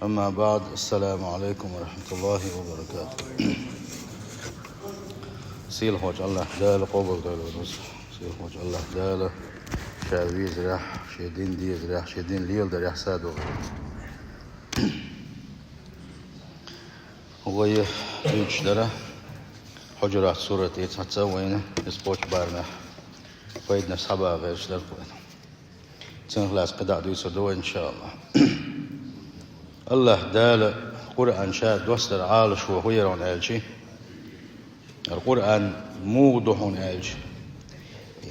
أما بعد، السلام عليكم ورحمة الله وبركاته. سيل خوش الله دال قبل دال ونص سيل خوش الله دال شاويز رح شيدين ديز رح شيدين ليل در يحسادو هو يجدره حجرات سورة يتحتى وين يسبوش بارنا فايدنا صحابة غير شدر قوين تنخلاص قدع دويسر دو إن شاء الله. الله دال قرآن شاد دوستر عالش وغيرون آلشي القرآن موضح آلشي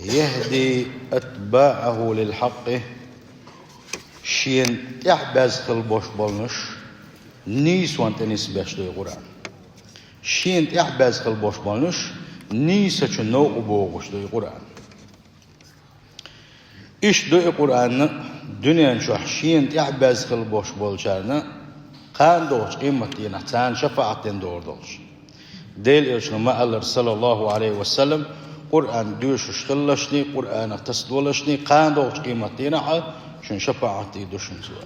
يهدي أتباعه للحق شين يحبز خلبوش بولنش نيس وانت نسبش دو القرآن شين يحبز خلبوش بولنش نيس چنو بوغش دو القرآن إيش دو القرآن دنيا شوح شين يحبز خلبوش بولشارنا قان دوش قيمتين تان شفاعتين دور دوش ديل إرشنا الله صلى الله عليه وسلم قرآن دوش خلشني قرآن تسدولشني قان دوش قيمتين شن شفاعتي دوشن سوا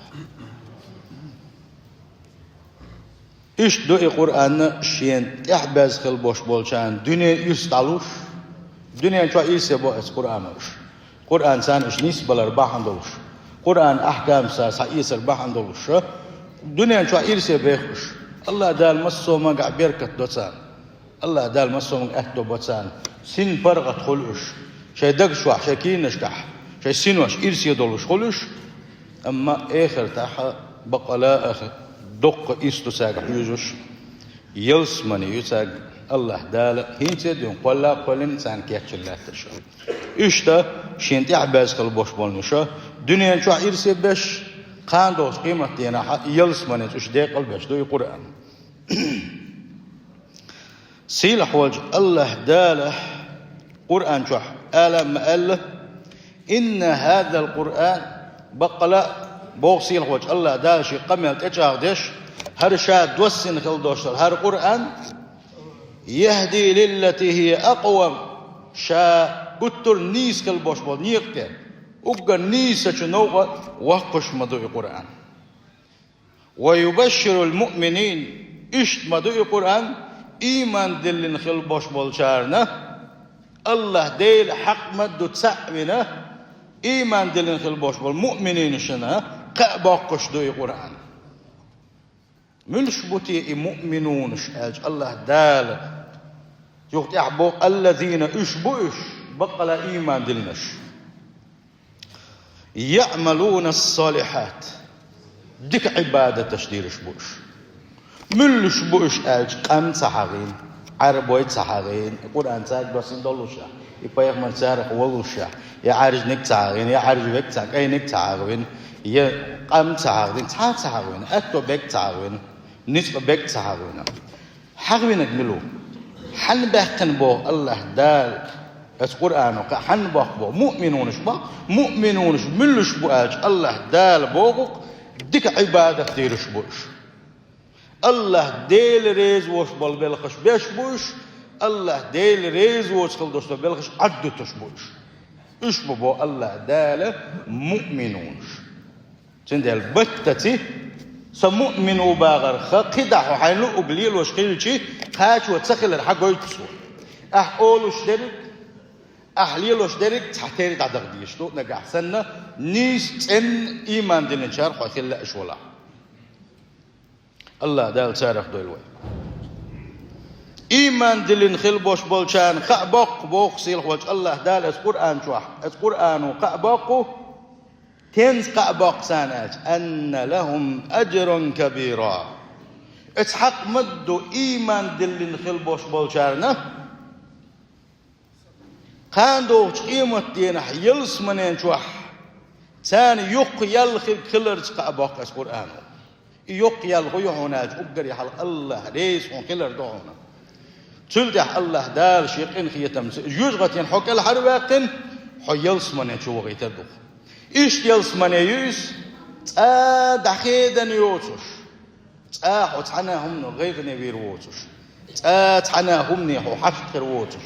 إيش دو القرآن شين يحبز خلبوش بولشان دنيا يستعلوش دنيا شو يسبو اس قرآنوش قرآن سان إيش نسبة لرباحن دولش قرآن أحكام سايس رباحن دولش دنيا شو يرسي بيخش الله دال مسو ما قاع بيركت دوتان الله دال مسو ما أهدو بوتان سين برغت خلوش شي دقشوح شي كينشكح شي سينوش يرسي دولش خلوش أما آخر تاحا بقلا آخر دق إستو ساق يوزوش يلسمني يساق الله دال هينتي دون قولا قولين سان كيكش الله ترشو إشتا شينتي عباز قلبوش بولنشا دنيا شو يرسي بش قان دوش قيمة دينا يلسمني تش دي قلبش دو القرآن سيلح وجه الله داله قرآن شو آلام مأله إن هذا القرآن بقلا بوغ سيلح وجه الله داله شي قمل تجاغ ديش هر شاد دوسن خل دوشتر هر قرآن يهدي للتي هي أقوم شا قطر نيس خل بوش بول نيقتر أبقى نيسة شنوغة وقش مدو القرآن ويبشر المؤمنين إشت مدو القرآن إيمان دلن خل بوش بولشارنا الله ديل حق مدو تسعبنا إيمان دلن خل بوش بول مؤمنين شنا قباقش دو القرآن منش بوتي مؤمنون شاج الله دال يوقت يحبو الذين إشبوش بقلا إيمان دلنش يعملون الصالحات ديك عبادة تشدير شبوش من شبوش أج قم صحاغين عربويت صحاغين القرآن تاج بسين دولوشا يبايق من سارق ولوشا يا عارج نك صحاغين يا عارج بك صحاغ أي نك صحاغين يا قم صحاغين تحات صحاغين أكتو بك صحاغين نسب بك صحاغين حاغين أجملو حن بحتن بو الله دال القرآن حن بو مؤمنونش با مؤمنونش ملش بواج الله دال بوغ ديك عبادة ديرش بوش الله ديل ريز وش بول بلخش بيش بوش الله ديل ريز وش خل دوشت بلخش عدو تش بوش اش بو الله دال مؤمنونش تندل بتتي سمؤمنو باغر خقدح حيلو قبليل وشقيلشي خاش وتسخل الحق ويتسو اولوش درك أحليلوش درك تحتيري تعدق ديشتو نجح سنة نيس إن إيمان دين شارح وخلا إشولا الله دال شارح دويلوي إيمان دين خل بوش بولشان قبق بوق سيل وجه الله دال القرآن شوح القرآن قبقه تنز قبق سانات أن لهم أجر كبيرا اتحق مدو إيمان دين خل بوش بولشانه قاندو قيمة دينا يلس منين شوح ثاني يقيل خلر قباق القرآن يقيل غيوناج أقدر يحل الله ريس خلر دعونا تلدح الله دال شيقين خيتم يجغتين حق الحرواقين يلس منين شوح يتدخ إيش يلس منين يوس دحيدن يوتش حتحنا هم غير نبير ووتش حنا هم نيحو حفت ووتش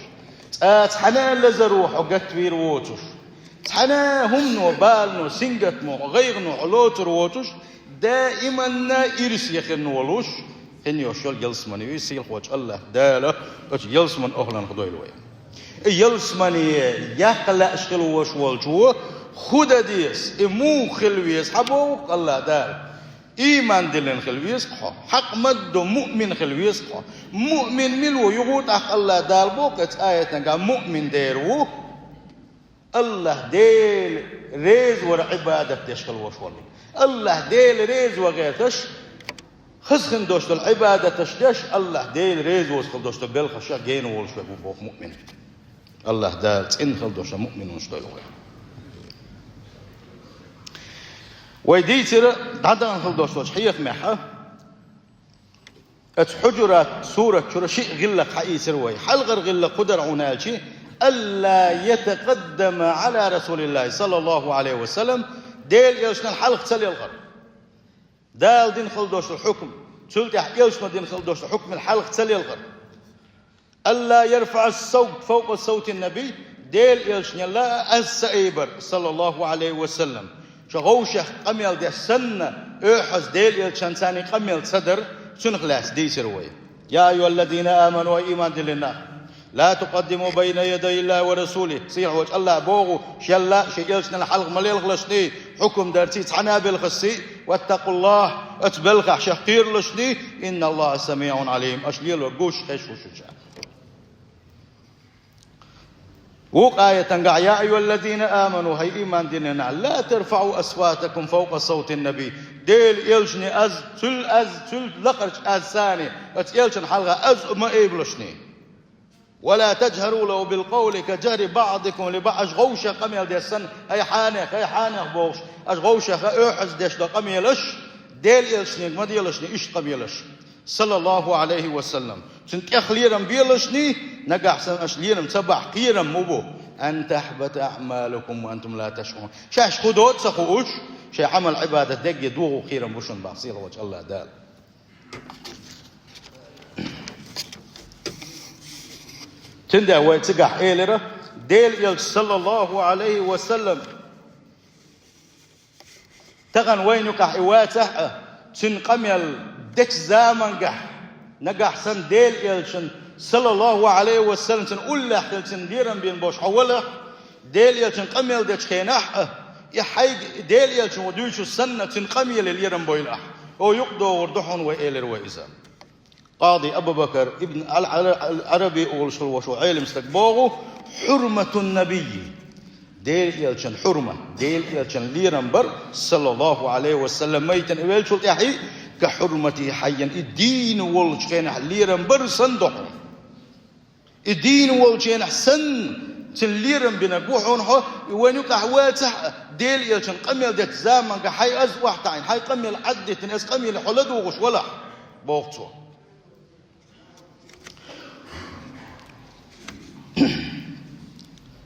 حنا لزروح وقت بير ووتش حنا هم نو بالنو سنجت مو غير نو علوتر ووتش دائما إرس يخن ولوش إن يوشل يلسمني ويسيل خوش الله داله يلسمن أهلا خدوي لوي يلسمني يخلق أشكال وش والجو خدا ديس إمو خلويس حبوك الله دال إيمان دلن خلويس حق مد مؤمن خلويس مؤمن ملو يقول أخ الله دال بوك آية مؤمن ديرو الله ديل ريز ورعبادة تشكل وشولي الله ديل ريز وغيرتش خسخن دوشت العبادة تشدش الله ديل ريز وسخل دوشت بالخشة جين والشوك بوك مؤمن الله دال تنخل دوشت مؤمن ونشتغل ويديتر عدا نخل دوشت حيث محا اتحجرات سورة شورة شيء غلق حقيسر وي حلغر غلق قدر عنالشي ألا يتقدم على رسول الله صلى الله عليه وسلم ديل يلشنا الحلق تسلي الغر دال دين خلدوش الحكم تلت يلشنا دين خلدوش الحكم الحلق تسلي الغر ألا يرفع الصوت فوق صوت النبي ديل يلشنا لا السئيبر صلى الله عليه وسلم شغوشة قميل دي السنة احس ديل يلشنا ثاني قميل صدر سنخلاص دي سروي يا أيها الذين آمنوا وإيمان دلنا لا تقدموا بين يدي الله ورسوله سيح وجه الله بوغو شلا شيلشنا الحلق مليل غلشني حكم دارتي تحنا بالخسي واتقوا الله اتبلغ شقير لشني إن الله سميع عليم أشليل وقوش خش وشجع وقاية تنقع يا أيها الذين آمنوا هاي إيمان ديننا لا ترفعوا أصواتكم فوق صوت النبي ديل يلشني أز تل لقرش أز ثاني اتيلشن حلقة أز ما إيبلشني ولا تجهروا له بالقول كجهر بعضكم لبعض غوشة قميل دي السن هاي حانق بوش غوشة أحز ديش دا قميلش ديل يلشني ما ديلشني إيش قميلش صلى الله عليه وسلم سنت أخليرم بيلشني نقع سن أشليرم تبع قيرم مبو أن تحبط أعمالكم وأنتم لا تشعرون شاش خدوت سخوش شي عمل عبادة دق يدوغو خيرم بوشن بحصير وجه الله دال تندى ويتقح إيلرة ديل يل صلى الله عليه وسلم تغن وينقح إواته تنقمل دك زامن قح نقح سن ديل يل صلى الله عليه وسلم تنقول له تنديرن بين بوش حوله ديل يل تنقمل دك خيناح يحيق ديل يل ودوش السنة تنقمل اليرن بويلح هو يقدو وردحون وإيلر وإزام قاضي أبو بكر ابن العربي وشو علم استقبوه حرمة النبي ديل يلشن حرمة ديل يلشن ليرنبر صلى الله عليه وسلم ميتن إبال شو تحي كحرمته حيا الدين والشين ليرنبر صندوق الدين والشين حسن تليرن بنقوحون هو وين يقحواته ديل يلشن قميل دت زامن كحي أز واحد حي قميل عدة ناس قميل حلد وغش ولا بوقته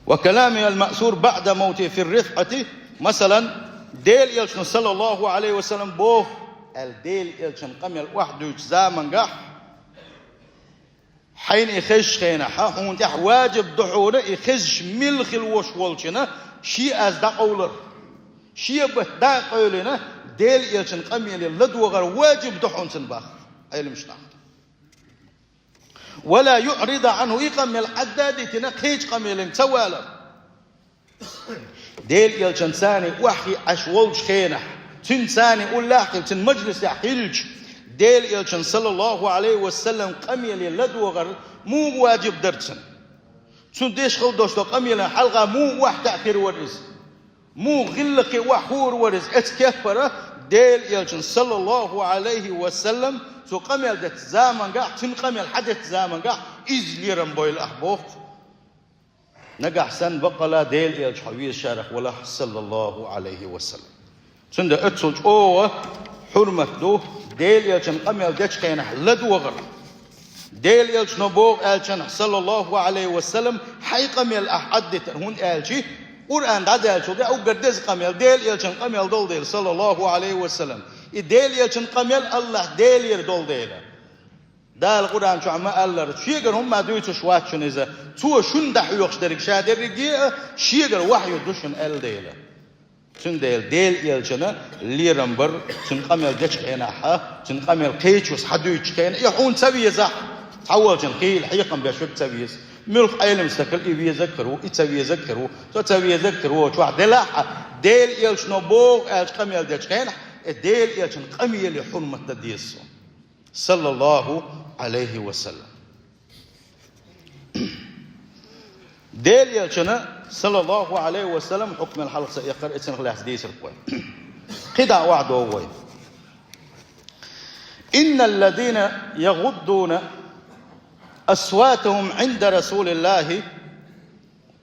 وكلامه المأثور بعد موته في الرفعة مثلا ديل يلشن صلى الله عليه وسلم بوه الديل يلشن قميل وحده زامن قح حين يخش خينا حون تح واجب دحوره يخش ملخ الوش والشنا شيء أز دقولر شيء بهدا قولنا ديل يلشن قميل لدوغر واجب دحون سنباخ علم مشنا ولا يعرض عنه يقمل عداد تنقيج قميل توالا ديل يلشن ثاني وحي أشولج خينه تنساني قول لاحق تن مجلس يحيلج ديل يلشن صلى الله عليه وسلم قميل لدوغر مو واجب درسن تن ديش خل دوشتو قميل حلقة مو واحد تأخير ورز مو غلق وحور ورز اتكفر ديل يلشن صلى الله عليه وسلم سو قميل دت زامن قاح تن قميل حدث زامن قاح إزليرن بوي الأحبوخ نقح سن بقلا ديل يلش حويز شارح ولا صلى الله عليه وسلم سند اتسلج اوه حرمة دو ديل يلشن قميل دتش خينح لدوغر ديل يلش نبوغ الشن صلى الله عليه وسلم حي قميل أحدث هون الشي قرآن داد الشو ده أو قدس قميل ديل يلشن قميل دول ديل صلى الله عليه وسلم ديل يلشن قميل الله ديل يردول ديله ده القرآن شو عم قال شيء هم ما دويتوا شوات شو نزا تو شون ده يخش درك شادر رجيء شيء وحي دوشن ال ديله Çün değil elçine liram bir çün qamel geçkena çün qamel qeçus hadu içkena yahun seviyeza حول çün qil haqiqan beşük seviyiz ملك عيل مستقل يبي يذكروا يتسوي يذكروا تسوي يذكروا شو عدلا ديل يلش نبوغ إلش قميل ديشكين ديل يلش قميل حرمة الديس صلى الله عليه وسلم ديل يلشنا صلى الله عليه وسلم حكم الحلقة سيقر اتسن خلاص ديس القوي قدع وعده هو إن الذين يغضون أصواتهم عند رسول الله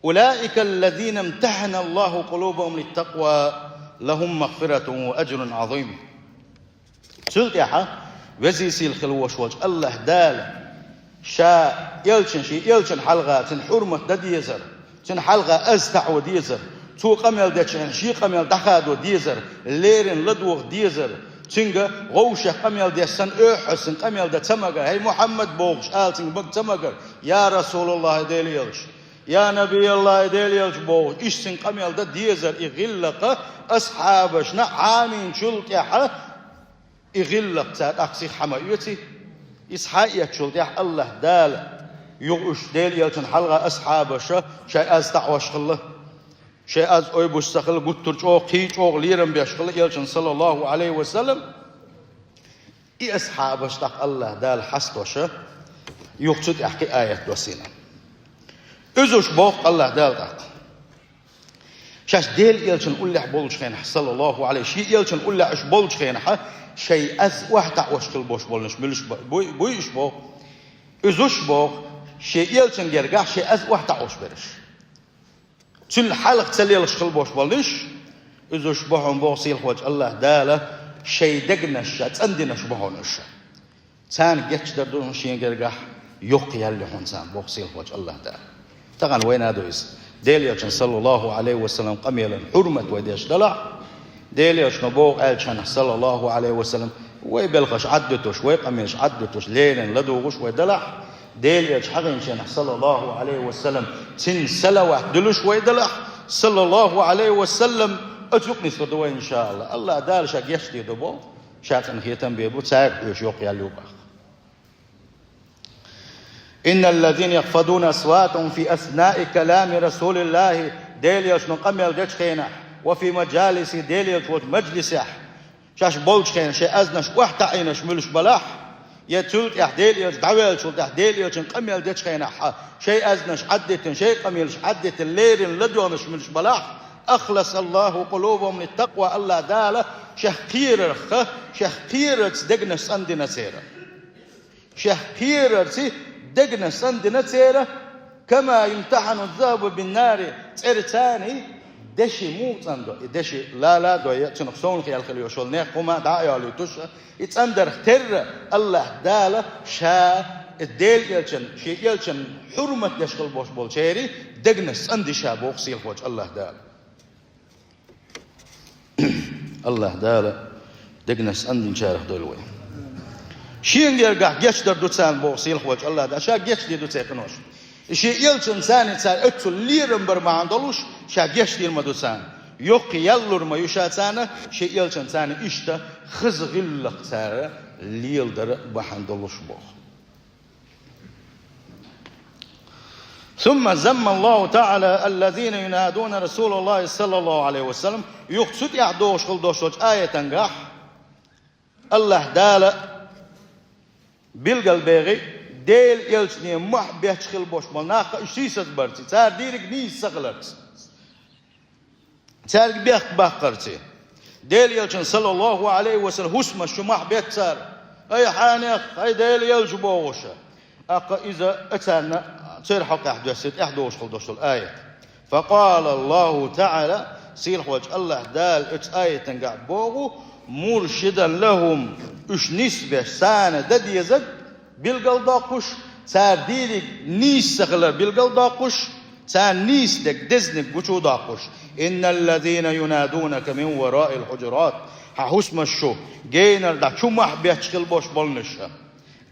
أولئك الذين امتحن الله قلوبهم للتقوى لهم مغفرة وأجر عظيم سلطحة وزيسي الخلوش وجه الله دال شا يلشن حلقة تن حرمة ديزر تن حلقة أزتع وديزر تو قمل دچن شي قمل دخاد وديزر ليرن لدوغ ديزر تنجا غوشة قمل ديسن حسن قمل دتمجر هي محمد بوغش آلتين بق تمجر يا رسول الله ديليلش يا نبي الله ديليلش بوغش إشسن قمل ديزر إغلق أصحابشنا عامين شلت يا إغلق تاد أقصي حمايتي إسحاقية شلت يا الله دال يغش ديليلشن حلقة أصحابشة شيء أستعوش الله شيء از أي بستخل قطر جو قيج أو ليرم بيشخل يلشن صلى الله عليه وسلم إي أصحاب اشتاق الله دال حسدوشة يقصد أحكي آية وسينا أزوش بوق الله دال داق شاش ديل يلشن أولح بولش خينح صلى الله عليه شيء يلشن أولح إش بولش خينح شيء از وحدة وشتل بوش بولنش ملش بويش بوق أزوش بوق شيء يلشن جرجع شيء از وحدة وش برش تل حلق تليلش خلبوش بالش إذا شبههم بوصيل خوج الله داله شيء دقنش عندنا شبهونش تان جتش دردون شيء جرجح يقيا اللي هونسان بوصيل خوج الله داله تغن وين هذا ديليش صلى الله عليه وسلم قميلا حرمة وديش دلع ديليش نبوغ ألشان صلى الله عليه وسلم ويبلغش عدتوش ويقميش عدتوش ليلن لدوغش ودلع ديليش حقين شان صلى الله عليه وسلم تن سلوات دلوش ويدلح صلى الله عليه وسلم أتوقني صدوا إن شاء الله الله دال شاك يشتي دبو شاك نخيتم بيبو تساق يشوق يالوبا إن الذين يخفضون أصواتهم في أثناء كلام رسول الله ديليش نقمل ديش خينا وفي مجالس ديليش مجلسه شاش بولش خينا شي أزنش وحتا عينش ملش بلاح يتولت يحديل يجدعويل شلت يحديل يجنقميل ديش خينا شيء أزنش عدتن شيء قميلش عدتن ليرن لدونش ملش بلاح أخلص الله قلوبهم للتقوى الله دالة شهقيرت دقنس عندنا سيرة شهقيرت دقنس عندنا سيرة كما يمتحن الذهب بالنار ترتاني دشي مو تصندو دشي لا دو يتنقصون خيال خليو شول نيقوما دعايا ليتوشا يتصندر تر الله دالة شا الديل يلشن شي يلشن حرمة دشقل بوش بولشيري دقنس عندي شا بوغسيل خوش الله دالة الله دالة دقنس عندي شارح دولوي شين يرقع جيش در دوتسان بوغسيل خوش الله دالة شا جيش دي دوتسان كنوش شيء يلشن ثاني صار أكل ليرم برما عندلوش شاقيش دير مدوسان يوقي يلور ما يشاتانا شيء يلشن ثاني إشتا خزغلق صار ليل در بحندلوش بوخ ثم زم الله تعالى الذين ينادون رسول الله صلى الله عليه وسلم يقصد يعدوش خلدوش آية تنقح الله دالة بالقلبيغي ديل يلشني محبه تشخل بوش مالناخ اشتيسة برتي تار ديرك نيس سغلت تار بيخ باقرتي ديل يلشن صلى الله عليه وسلم هسمة شو محبه تار اي حانيخ اي ديل يلش بوغوشة اقا اذا اتانا تير حق احدوش خلدوش الآية فقال الله تعالى سيل خوش الله دال ات آية تنقع بوغو مرشدا لهم اش نسبة سانة دد يزد بالقلداقش سار ديرك نيس سخلر بالقلداقش سار نيس دك دزنك بچوداقش إن الذين ينادونك من وراء الحجرات حسم الشو جينر دا شو محبيت شخل بوش بولنش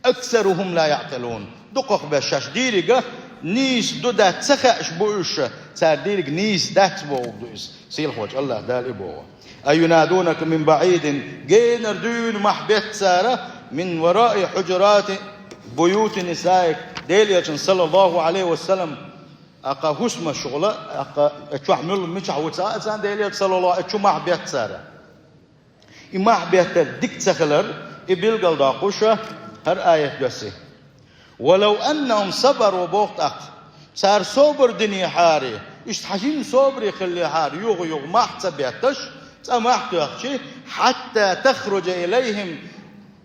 أكثرهم لا يعقلون دقق بشاش ديرك نيس دودا تسخش بوش سارديلك نيس دات بوغدوس سيل خوش الله دال إبوه أينادونك من بعيد جينر دون محبت سارة من وراء حجرات بيوت نسائك ديليا صلى الله عليه وسلم أقا هسم الشغلة أقا اتشعمل مش عوتسا سان ديليا صلى الله اتشو محبت سارة محبت ديك تسخلر إبيل داقوشة هر آية جسي ولو أنهم صبروا بوقت صار صبر دنيا حاري اشتحجين صبر يخلي حاري يوغ ما حتبيتش سمحت يا حتى تخرج إليهم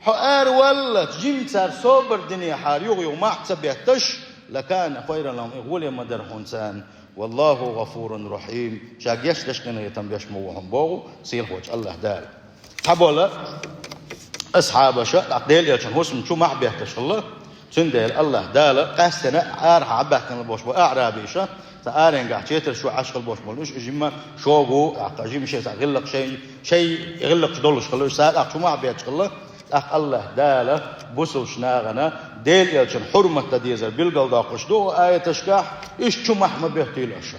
حقار ولا جيم صار صبر دنيا حاري يوغ ما حتبيتش لكان خيرا لهم يقول مدر حنسان والله غفور رحيم شاقيش تشكنا يتنبيش موهم بوغو سيل خوش الله دال حبولا أصحاب شاء عقديل يا هسم شو ما بيحتش الله سندل الله دال قاستنا أرح عباكن البوش وأعرابي شا تأرين قاعد شيتر شو عشق البوش ملوش جيما شوقو عقاجيم شيء غلق شيء يغلق دولش خلوش سال شو ما بيحتش الله الله دال بوسوش ناغنا ديل يا حرمة تديزر بالقل داقش دو آية تشكاح إيش شو ما بيحتي لأشا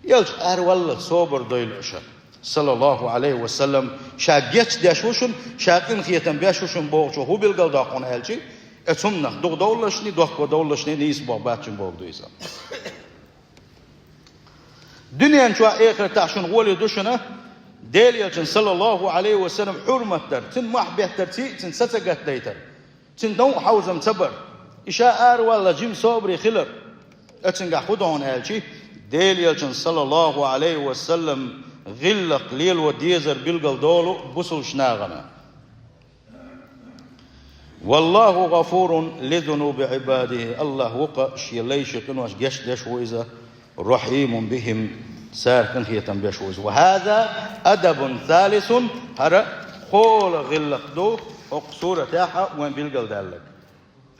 يلش والله صبر دويل أشا صلى الله عليه وسلم شاقيت داشوشن شاقين خيتن بياشوشن بوغشو هو بالقل داقون هالشي اتسمنا دوغ دولشني دوغ دولشني نيس باباتشن بوغ دويزا دنيا شو آخر تاشن غولي دوشنا ديليا صلى الله عليه وسلم حرمة تر تن محبه ترتي تن ستقت ديتر تن دون حوزم تبر إشاء والله جيم صبري خلر اتن خدون هالشي ديليا صلى الله عليه وسلم غلق ليل وديزر بالقل دولو بسل شناغنا والله غفور لذنوب عباده الله وقع شي ليش قنوش جش دش وإذا رحيم بهم ساركن هي تنبيش وإذا وهذا أدب ثالث هرا خول غلق دو سورة تاحة وين بالقل دالك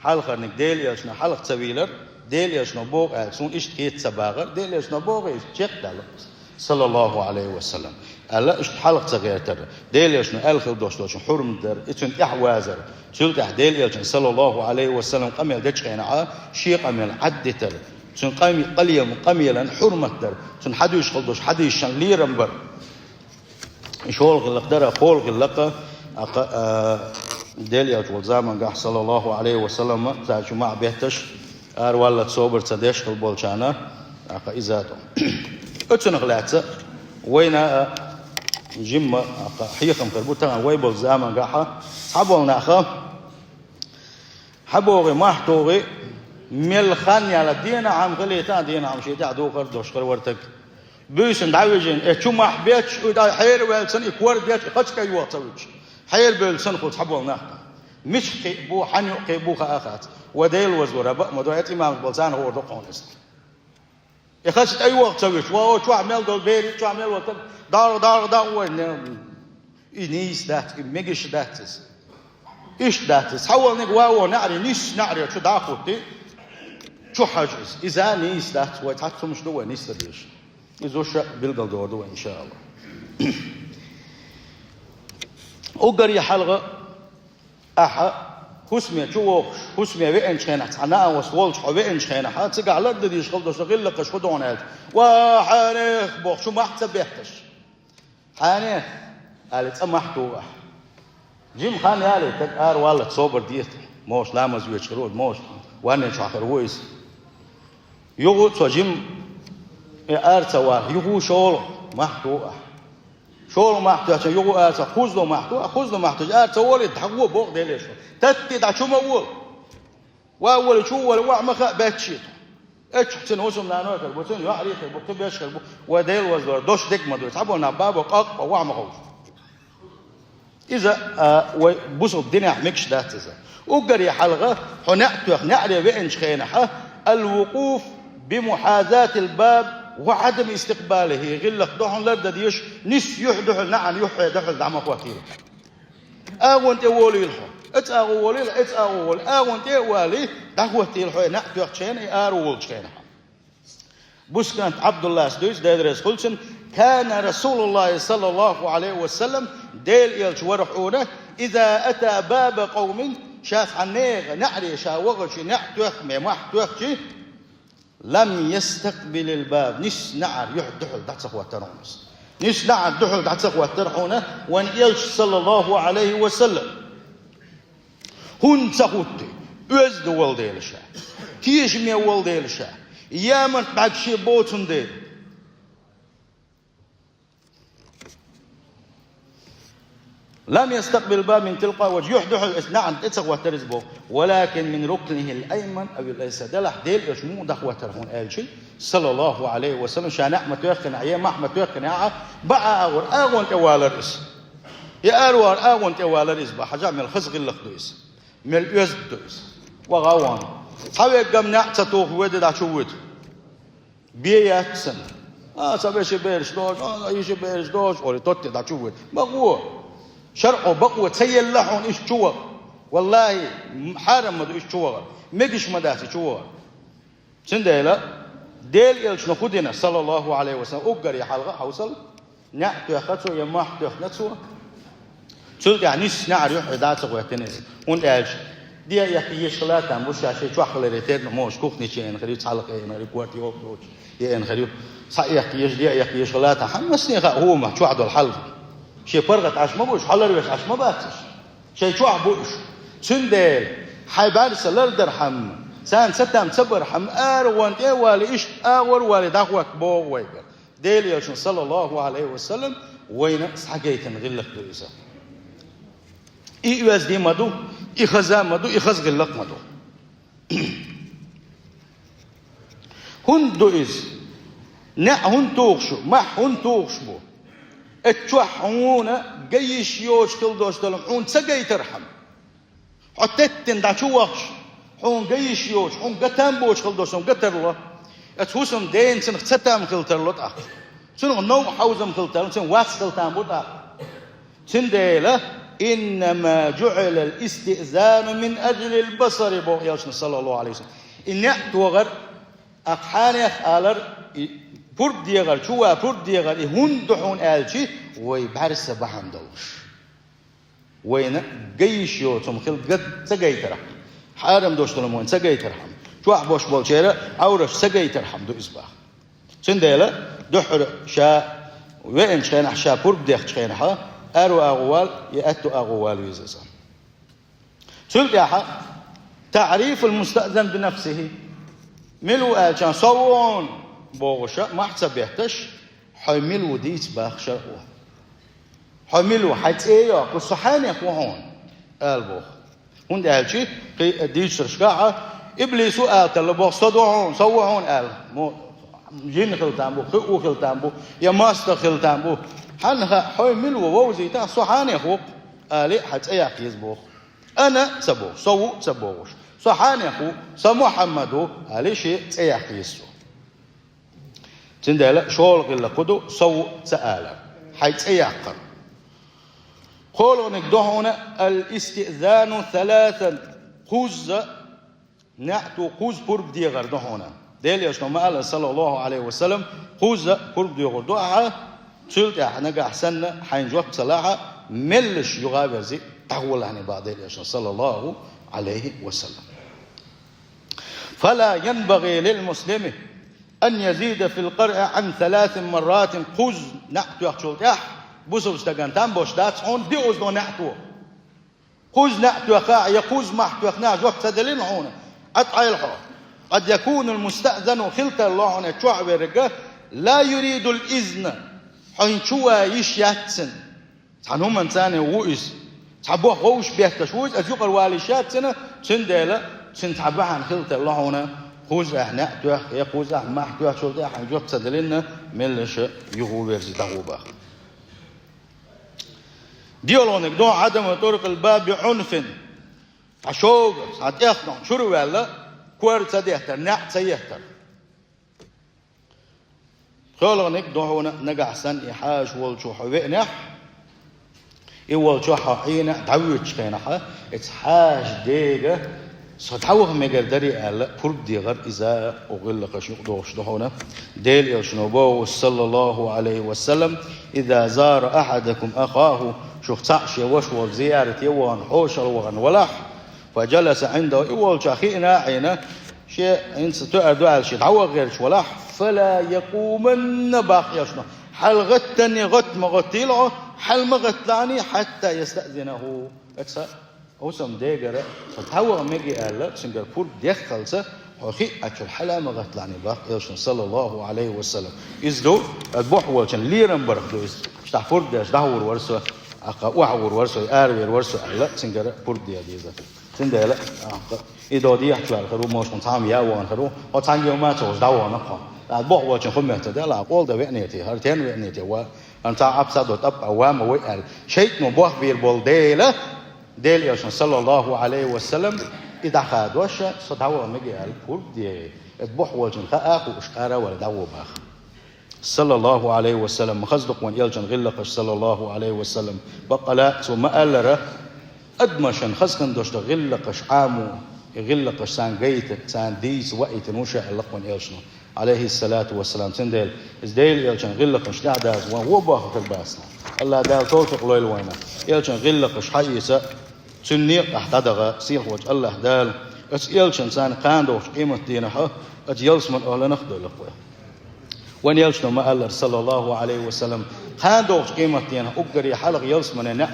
حلقة نك ديل يشنا حلقة سويلر ديل يشنا بوغ ألسون إشتكيت سباغر ديل يشنا بوغ إشتكيت دالك صلى الله عليه وسلم ألا إشت حلقة صغيرة تر ديل يشنا ألخل دوش حرم در إتن إحوازر شلت ديل يشنا صلى الله عليه وسلم قميل دش خينعا شي قميل عد تر تن قميلا حرمة تر تن حدو يشخل دوش حدو يشان ليرنبر شول غلق در خول غلق ديل يشنا زمان قح صلى الله عليه وسلم تاجو مع بيهتش والله تصوبر تدش خل بولشانا إزاتو اتن غلاتة وين جمة حيخم كربوتان ويبل زمان قحا حبول ناخا حبوغي محتوغي ملخان يالا دينا عم غليتان دينا عم شيتا دوغر دوشكر ورتك بيسن دعوجين اتشو محبيتش ودا حير ويلسن اكوار بيتش قدش كي يوطوش حير بيلسن خود حبول ناخا مش قيبو حنيو قيبوخا اخات وديل وزورا بق مدويت امام البلزان هو دقونست يخشت أي وقت سويش واو شو عمل دول بيري شو عمل وقت دار وين إنيس دات ميجش داتس إيش داتس حاول نقواو نعري نيس نعري شو داخوتي شو حاجز إذا نيس دات ويتحكم مش دوا نيس تديش إذا شو بيلقى دوا إن شاء الله أقري حلقة أحا حسمي شووخش حسمي وين شينا أنا وصولش وين شينا حتى على الأرض دي شغل دوش غير لك شو دونات وحنيخ بوخ شو ما حتبيحتش حنيخ قالت محتوى جيم خان يالي تقار والله تصبر ديت موش لامز ويشرود موش وانا شاخر ويس يغو تو جيم ارتوا يغو شول محتوى شول محتوى عشان يغو ارتا خذ له محتوى ارتا ولد حقوه بوق ديليش تتي دا شو مول واول شو ولا وعمخ باتشيت اتشحتن وسم لانو كربوتن يا عليك بكتب يشكل وديل وزور دوش ديك مدو تحبوا بابو قاق وعمخ إذا بوسو الدنيا مكش داتزا وقري حلقة حنأتوخ نعري وإنش خينحة الوقوف بمحاذاة الباب وعدم استقباله غلق دحن لرد ديش نس يحدح نعم يحيى دخل دعمك وكيل أغوانت أولي الحو أتأغولي أغوانت أولي دعوتي الحو نأتوخ شين أرول شينحة بوس كانت عبد الله سدويس دادرس خلصن كان رسول الله صلى الله عليه وسلم ديل يلش ورحونه إذا أتى باب قوم شاف عنيغ نعري شاوغشي نعتوخ ممحتوخشي لم يستقبل الباب نش نعر يحدحل دعتك وترونس نش نعر دحل دعتك وترحونه وان يلش صلى الله عليه وسلم هون تقوتي özde ol değilşe tiyişme ol değilşe yaman bakşı botun değil لم يستقبل الباب من تلقاء وجه يحدح نعم اتسق ترزبو ولكن من ركنه الايمن او الايسر دلح ديل يشمو دخوه ترهون الشي صلى الله عليه وسلم شان احمد يخن ايام احمد يخن بقى اغون توالرس يا اروار اغون توالرس بحاجه من الخزق اللخدوس من اليزدوس وغوان حاوي قم نعتتوه ود دا شوت بياتسن سبيش بيرش دوش ايش بيرش دوش اولي توت دا شوت بقوه شرعه بقوة تسيل لحون إيش شوغ والله حرم مدو إيش شوغ مجش مداسي شوغ سنديلا ديل يلش نخدنا صلى الله عليه وسلم أقر يا حلقة حوصل نعت يخطو يماح يخنتو سلت يعني نعر يحدات ويتنز هون إيش دي يحكي شغلات مش عشان شو أخلي ريتين موش كوخني شيء خليه تعلق إيه نري كوارتي أوبروش يه خليه صحيح يحكي شغلات حمسني هو ما شو عدو الحل شيء فرقت عش ما بوش حلر بس عش ما باتش شيء شو عبوش سندل حيبار سلر درحم سان ستام صبر حم أروان إيه والي إيش أور والي دعوة بو ويجر ديل يشون صلى الله عليه وسلم وين حكيت نغلق دويسا إيواز دي مدو إخزام مدو إخز غلق مدو هن دويز نا هن توخشو ما هن توخشبو اتشوحونا جيش يوش كل دوش دلهم حون تسجي ترحم حتتن دا شوخش حون جيش يوش حون قتام بوش كل دوشهم قتر الله اتوسم دين سنخ تتام خلتر لط أخ سنخ نو حوزم خلتر سن واس خلتام بوت أخ سنديله إنما جعل الاستئذان من أجل البصر بو يوشن صلى الله عليه وسلم إن توغر أقحاني أخالر فرد ديغر شوا فرد ديغر هون دحون آلشي ويبارس بحن دوش وين جيش يوتم خل قد سجيت رحم حارم دوش تلمون سجيت رحم شو أحبوش بالشيرة عورش سجيت رحم دو إسباح سنديلا دحر شا وين شخين حشا فرد ديغ شخين حا أرو أغوال يأتو أغوال ويزيزا سلت يا حا تعريف المستأذن بنفسه ملو آلشان صوون بوغشا ما حسب يحتش حملوا ديت باخشا حملوا حيث ايه قصحاني اخوهون البوخ هون ده شيء ديت شرشقاعة إبليس آتل بوخ صدوعون صوعون آل مو جين خلتان بو خلقو خلتان بو يا ماستر خلتان بو حنها حملوا ووزيتا صحاني اخوك آلي حيث ايه اخيز بوخ أنا سبوخ صوو سبوغش صحاني اخو سمحمدو آلي شيء ايه اخيزو سندلا شول قل قدو صو سآلا حيث يعقر قولوا نقدهنا الاستئذان ثلاثا خوز نعتو خوز برب ديغر دهونا ديل يشنو ما قال صلى الله عليه وسلم خوز برب ديغر دعا سلت احنا احسن حينجوك صلاحة ملش يغابر زي تقول عني بعد ديل يشنو صلى الله عليه وسلم فلا ينبغي للمسلم أن يزيد في القرء عن 3 مرات قوز نعتو يخشول يح بوسو استغان تام بوش دات هون دي أوزنو نعتو قوز نعتو يخاع يقوز محتو يخناع جوك تدلين هون أتعي الحر قد يكون المستأذن خلت الله هون يتشوع برقه لا يريد الإذن حين شوى يشياتسن تعنهم انساني ووئس تعبوه غوش بيهتشوز أزيق الوالي شاتسنة سنديلة سنتعبها عن خلت الله هون خوز احنا توخ يا خوز ما توخ شو ده حنجوب تدلنا ملش يغوبر زتغوبا ديولونك دو عدم طرق الباب بعنف عشوق ساعات يخنون شرو ولا كوار تديهتر نع تسيهتر خلونك دو هنا نجح سن إحاج والشو حوينح يوالشو حين تعويش كينها إتحاج ديجا صدعوه مقدري على فرد ديغر إذا أغل قشنق دوش دهونا ديل يلشنوبو صلى الله عليه وسلم إذا زار أحدكم أخاه شوخ تعشي وشور زيارة يوان حوش الوغن ولح فجلس عنده إول شاخينا عينا شيء إنس تقعدوا على شيء عوا غير ولا فلا يقومن باقي شنو حل غتني غت ما غتيلعه حل ما غتلاني حتى يستأذنه أكثر هو سام ديجرة فتهوى مجي قال سنغافور دخلت هخي أكل حلا ما غتلاني باقي شنو صلى الله عليه وسلم إزدو البوح والشن ليرن برخدو إز تحفر داش دهور ورسوا وحور ورسوا أروي ورسوا لا سنغافور ديزا سندلا إذا دي أحد الخروج مش مطعم ياوان خروج أو تاني يوم ما توش دعوة نقطة البوح والشن خم تدلا قول ده وعنيتي هرتين وعنيتي وأنت أبصد وتب أوام وقال شيء مبوح بالبلديلة ديل يوشن صلى الله عليه وسلم إذا خاد وش صدعوا مجي البول دي البوح والجن خاء وإشارة ولا دعوة باخ صلى الله عليه وسلم خصدق وان يلجن غلقش صلى الله عليه وسلم بقلا ثم ألره أدمشن خصكن دوشت غلقش عامو غلقش سان جيت سان ديس وقت نوشة اللقون يلجن عليه الصلاة والسلام سندل إزديل يلجن غلقش تعداز وان وباخ الباسنا الله دال توفق لويل وينا يلجن غلقش حيسة سنيق أحتدغ سيح وجه الله دال أس يلجن سان قاندوش قيمة دينها أج يلس من أهل نخدو لقوه وان يلجن ما الله صلى الله عليه وسلم قاندوش قيمة دينها أقري حلق يلس من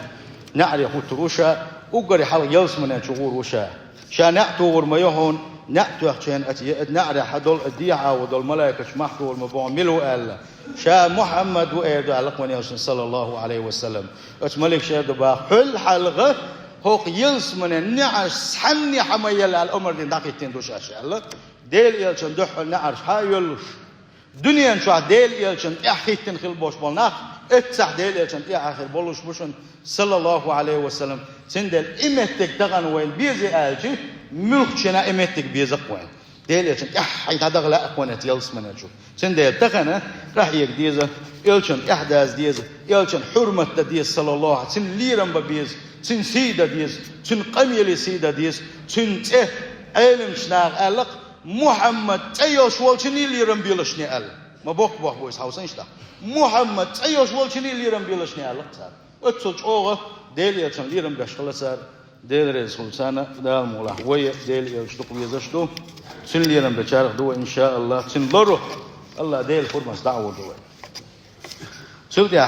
نعري خطروشا أقري حلق يلس من شغور وشا شا نعتور ما يهون نعتو أخشين نعري حدول الديعة ودول ملايكة شمحتو والمبوع ملو ألا شا محمد وإيدو على قوان يلسن صلى الله عليه وسلم أش ملك شادو با حل حلقة هوق يلس من النعش سحني حميل على الأمر دين داقيتين دوش أشياء ديل يلسن دوح النعش هاي يلوش دنيا شو ديل يلسن إحكيتين خل بوش بالناخ اتسح ديل يلسن إحكي بولوش بوشن صلى الله عليه وسلم سندل إمتك تغن وين بيزي آلجي ملك شنا إمتك بيزق وين ديل يلسن إحكي تدغل أقوانت يلس من أجو سندل تغن راح يكديزة يلسن إحداث ديزة يلسن حرمة ديز صلى الله عليه وسلم ليرن ببيز سن سيدة ديز سن قميل سيدة ديز سن ته علم شناغ ألق محمد تيوش والشني ليرن بيلشني ألق ما بوك بويس حوسن شتا محمد تيوش والشني ليرن بيلشني ألق صار اتسوش أوغا ديل يلسن ليرن بيشغل صار ديل رسول سنة دال مولا ويا ديل يلشتق بيزشتو سن ليرن بيشارك دو إن شاء الله سن لرو الله ديل فرمس دعوة دو سلت يا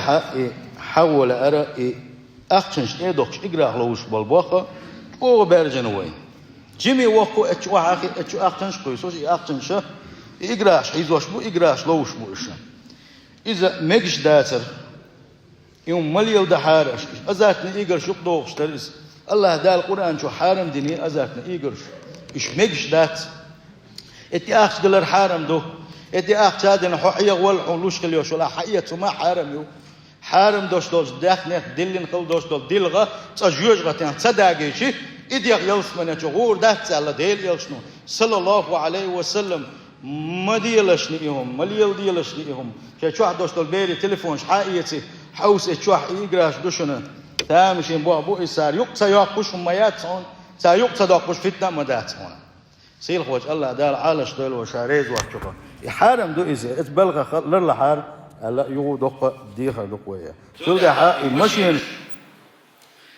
حول أرى أختنش إيدوكش إقرأ لوش بالبوخة أو برجن وين جيمي وقو أتشو أخي أتشو أختنش قيسوش أختنش إقرأش إيزوش بو إقرأش لوش بو إشان إذا مجش داتر يوم مليل دحارش أزاتني إيقرش يقدوغش تريس الله دال القرآن شو حارم ديني أزاتني إيقرش إش مجش دات إتي أخش قلر حارم دو إتي أخش هادنا حقية والحولوش خليوش ولا حقية ما حارم يو حارم دوش داخنه دلين خل دوش دلغة تجوج غتين صداقيشي إديق يلس من جغور دات على ديل يلشنو صلى الله عليه وسلم ما ديلشنيهم مليل ديلشنيهم شو دوش بيري تليفون حقيقتي حوس اتشوح إيقراش دوشنا تامشين بو إسار يقصى يقش ميات هون سيقصى دقش فتنة مدات هون سيل خوش الله دار عالش دول وشاريز وحشقه يحارم دو إزي اتبلغ لرلا حار هلا يو دق ديها دق ويا شو ده حق المشين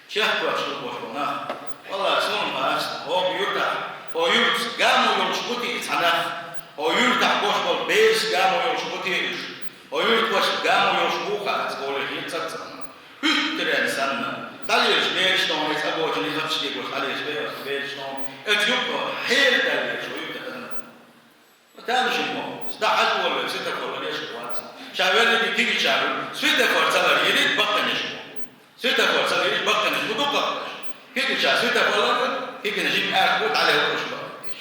شهر وشهر وشهر والله سون باش هو بيرتاح هو يرت قاموا يلشقوتي إتحناخ هو يرتاح بوش بول بيش قاموا يلشقوتي إيش هو يرت بوش قاموا يلشقوها تقول لي تتصل هتر إنسان دليش بيش تون يتابعوا جني خمسة يقول دليش بيش تون اتيوبا حيل دليش ويبدأ تامش المو ده حد ولا ستة ولا ليش قوات شاورني بتيجي شاور ستة فرصة يريد بقنش ستة فرصة يريد بقنش بدقة كيف شاف ستة فرصة كيف نجيب أكبر عليه وش بقنش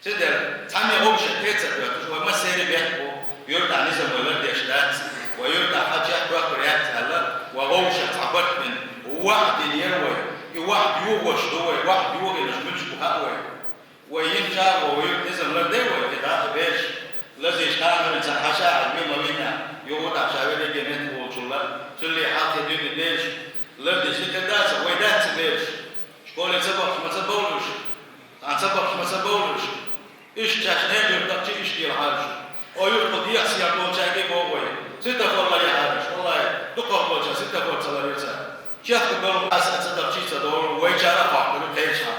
ستة ثانية هو شتيت سبب وما سير بيحكوا يرتع نزم ولا ديشتات ويرتع حاجة أكبر ريات هلا وهو شتعبت من واحد يروي واحد يوغش دوي واحد يوغي نجمش بهاوي وينجا وينزل لدوي كده بيش الذي يشتغل إنسان حشاء بما منا يوضع شاوري جنات وشلا شلي حاطي دين الديش الذي شكداس ويدات بيش شكون سبب ما سبولش عن سبب ما سبولش إيش تشنيد يرتقي إيش دير حاجة أو يرقد يحسي يقول شاكي بوي ستة والله يا حاج والله دقة بوجه ستة فوق صلاة يرسل شيخ تقول أسد صدق شيء صدور ويجارة فاقل كيشها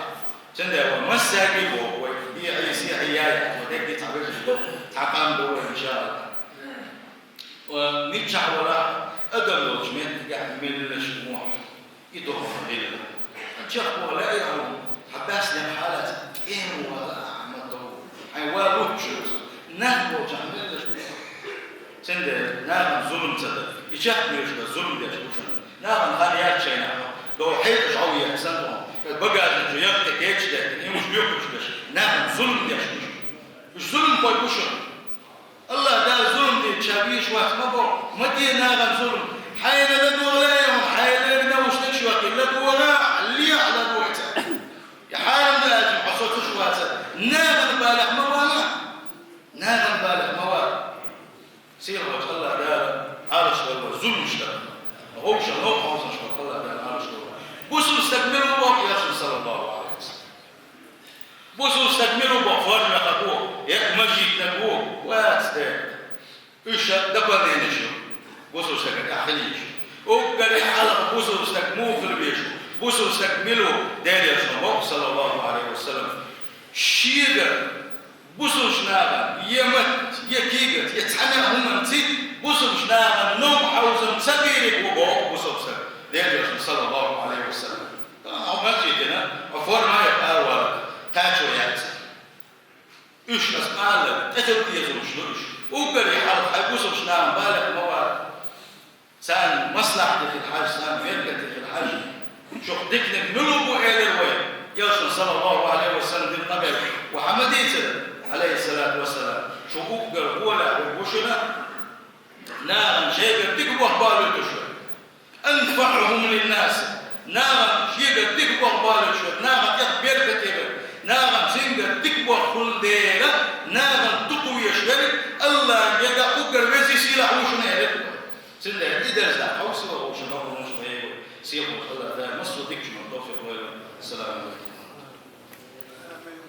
سندوا مساكي بوي هي سيحيات حاجة تعقام دور إن شاء الله ونجح ولا أدلوا جميع قاعد من الشموع يدخل الليلة نجح ولا يعلم حباس لهم حالات إيه ولا أحمد أي واروح شو نحن جميل الشموع سند نعم ظلم سد يشاف بيش الظلم ده شو نعم هذا شيء نعم لو حيت شعوية سنتهم بقى الجياع تكيش ده إيه مش بيوقف نعم ظلم ده شو الظلم هو يبشر الله ده ظلم دي تشابيش واحد ما بو ما دي ناغم ظلم حين لدو عليهم حين لدو وشتك شوات لدو ولا اللي على دوحته يا حارم ده أجل حصوت شواته ناغم بالغ موالا ناغم بالغ موالا سير وجه الله ده عارش والله ظلم شتك هو شلون حوصل شوات الله ده عارش والله بوسوا استكملوا بوق يا رسول صلى الله عليه وسلم بوسوا استكملوا بوق فرنا خطوه يا مجيد نبوه واستاك إيش دبر نينشوا بوسوا استكمل أخليش وقال حلق بوسوا استكملوا في البيش بوسوا استكملوا داري الصباح صلى الله عليه وسلم شيغا بوسوا شناغا يمت يكيغت يتحنى هم نتي بوسوا شناغا نوم حوزن سبيرك وبوق بوسوا استكمل داري صلى الله عليه وسلم أو مسجدنا أفور ما يبقى ولا تاجو يأتي إيش أسمعنا تتركي يزوج وقال يحرق حيبوسوا شناغا بالك موارد سان مصلحتي في الحج سان ملكتي في الحج شوف ديكنا نلوبو إلى الوين يوصل صلى الله عليه وسلم بالنبي وحمديته عليه الصلاة والسلام شو أقول هو لا وبوشنا نعم شيء تكبر بالو تشوي أنفعهم للناس نعم شيء تكبر بالو تشوي نعم يخبر كتير نعم سينجر تكبر كل ديلا نعم تقوي شوي الله يدا أقول وزي سلاح وشنا سنة إذا زاد أو سوى وشنا ونشوي سيروا الله ده مصر ديك من توفيق السلام عليكم